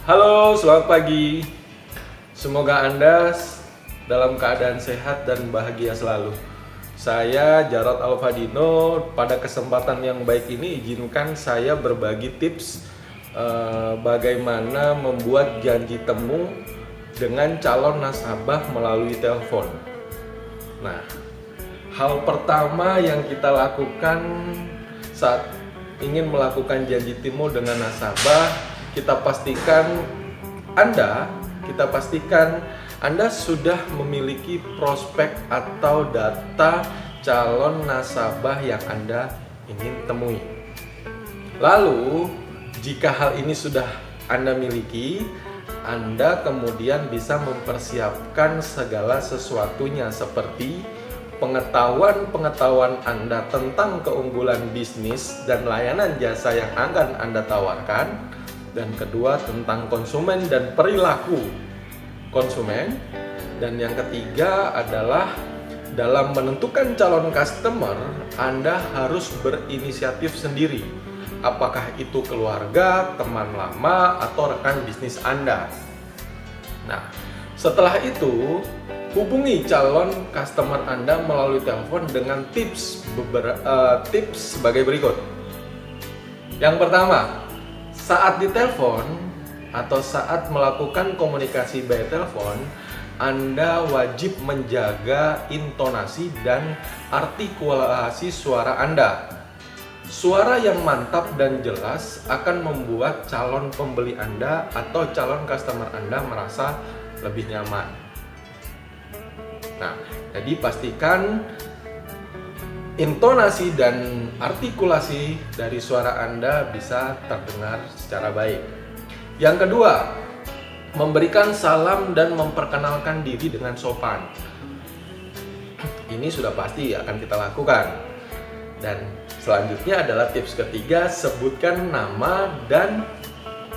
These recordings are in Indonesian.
Halo, selamat pagi. Semoga Anda dalam keadaan sehat dan bahagia selalu. Saya Jarod Alfadino. Pada kesempatan yang baik ini izinkan saya berbagi tips bagaimana membuat janji temu dengan calon nasabah melalui telepon. Nah, hal pertama yang kita lakukan saat ingin melakukan janji temu dengan nasabah, kita pastikan Anda sudah memiliki prospek atau data calon nasabah yang Anda ingin temui. Lalu, jika hal ini sudah Anda miliki, Anda kemudian bisa mempersiapkan segala sesuatunya seperti pengetahuan Anda tentang keunggulan bisnis dan layanan jasa yang akan Anda tawarkan. Dan kedua, tentang konsumen dan perilaku konsumen. Dan yang ketiga adalah dalam menentukan calon customer, Anda harus berinisiatif sendiri. Apakah itu keluarga, teman lama, atau rekan bisnis Anda. Nah, setelah itu hubungi calon customer Anda melalui telepon dengan tips sebagai berikut. Yang pertama, saat ditelepon atau saat melakukan komunikasi by telepon, Anda wajib menjaga intonasi dan artikulasi suara Anda. Suara yang mantap dan jelas akan membuat calon pembeli Anda atau calon customer Anda merasa lebih nyaman. Nah, jadi pastikan intonasi dan artikulasi dari suara Anda bisa terdengar secara baik. Yang kedua, memberikan salam dan memperkenalkan diri dengan sopan. Ini sudah pasti akan kita lakukan. Dan selanjutnya adalah tips ketiga, sebutkan nama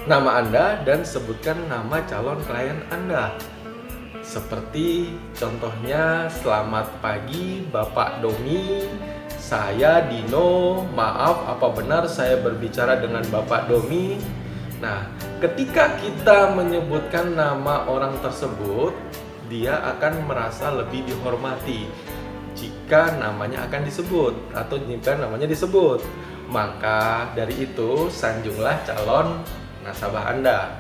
Anda dan sebutkan nama calon klien Anda. Seperti contohnya, selamat pagi Bapak Domi, saya Dino, maaf apa benar saya berbicara dengan Bapak Domi. Nah, ketika kita menyebutkan nama orang tersebut, dia akan merasa lebih dihormati jika namanya akan disebut atau jika namanya disebut. Maka dari itu, sanjunglah calon nasabah Anda.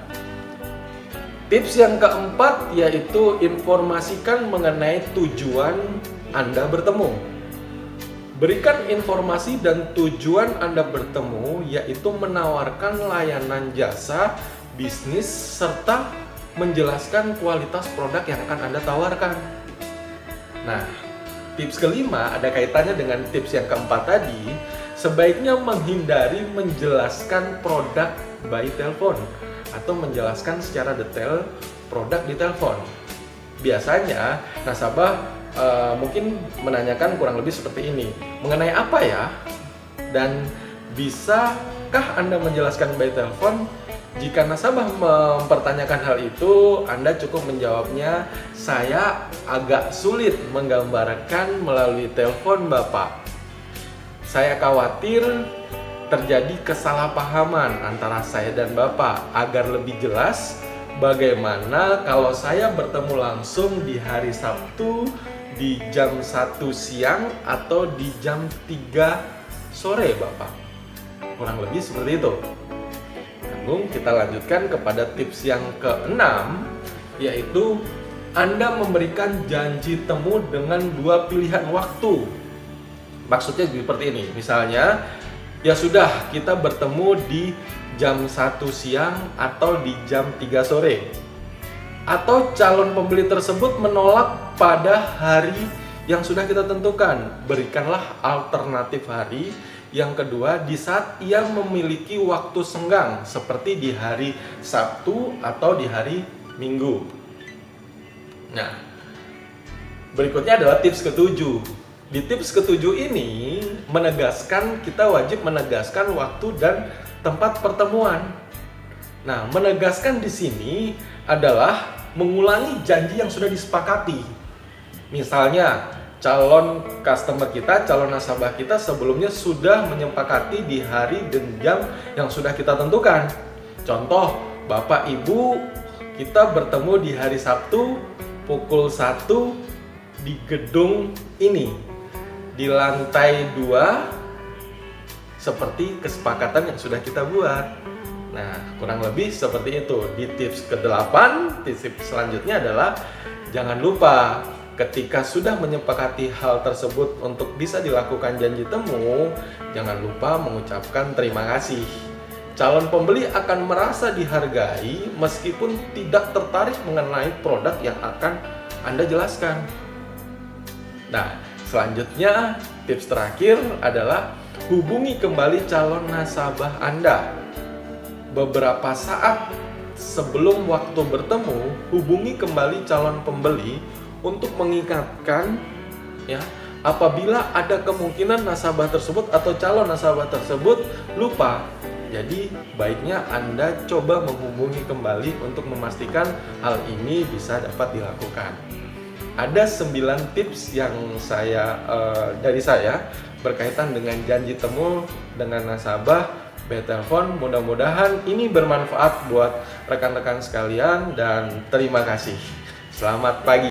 Tips yang keempat yaitu informasikan mengenai tujuan Anda bertemu. Berikan informasi dan tujuan Anda bertemu, yaitu menawarkan layanan jasa, bisnis, serta menjelaskan kualitas produk yang akan Anda tawarkan. Nah, tips kelima ada kaitannya dengan tips yang keempat tadi. Sebaiknya menghindari menjelaskan produk by telepon atau menjelaskan secara detail produk di telepon. Biasanya nasabah mungkin menanyakan kurang lebih seperti ini, mengenai apa ya? Dan bisakah Anda menjelaskan by telepon? Jika nasabah mempertanyakan hal itu, Anda cukup menjawabnya, saya agak sulit menggambarkan melalui telepon Bapak. Saya khawatir terjadi kesalahpahaman antara saya dan Bapak. Agar lebih jelas, bagaimana kalau saya bertemu langsung di hari Sabtu di jam 1 siang atau di jam 3 sore Bapak? Kurang lebih seperti itu. Lalu kita lanjutkan kepada tips yang keenam, yaitu Anda memberikan janji temu dengan dua pilihan waktu. Maksudnya seperti ini, misalnya, ya sudah, kita bertemu di jam 1 siang atau di jam 3 sore. Atau calon pembeli tersebut menolak pada hari yang sudah kita tentukan. Berikanlah alternatif hari. Yang kedua, di saat ia memiliki waktu senggang, seperti di hari Sabtu atau di hari Minggu. Nah, berikutnya adalah tips ketujuh. Di tips ketujuh ini kita wajib menegaskan waktu dan tempat pertemuan. Nah, menegaskan di sini adalah mengulangi janji yang sudah disepakati. Misalnya, calon customer kita, calon nasabah kita sebelumnya sudah menyepakati di hari dan jam yang sudah kita tentukan. Contoh, Bapak Ibu, kita bertemu di hari Sabtu pukul 1 di gedung ini, di lantai 2, seperti kesepakatan yang sudah kita buat. Nah, kurang lebih seperti itu. Di tips ke-8, tips selanjutnya adalah jangan lupa ketika sudah menyepakati hal tersebut untuk bisa dilakukan janji temu, jangan lupa mengucapkan terima kasih. Calon pembeli akan merasa dihargai meskipun tidak tertarik mengenai produk yang akan Anda jelaskan. Nah, selanjutnya tips terakhir adalah hubungi kembali calon nasabah Anda. Beberapa saat sebelum waktu bertemu, hubungi kembali calon pembeli untuk mengingatkan ya, apabila ada kemungkinan nasabah tersebut atau calon nasabah tersebut lupa. Jadi baiknya Anda coba menghubungi kembali untuk memastikan hal ini bisa dapat dilakukan. Ada 9 tips yang dari saya berkaitan dengan janji temu dengan nasabah by telepon. Mudah-mudahan ini bermanfaat buat rekan-rekan sekalian dan terima kasih. Selamat pagi.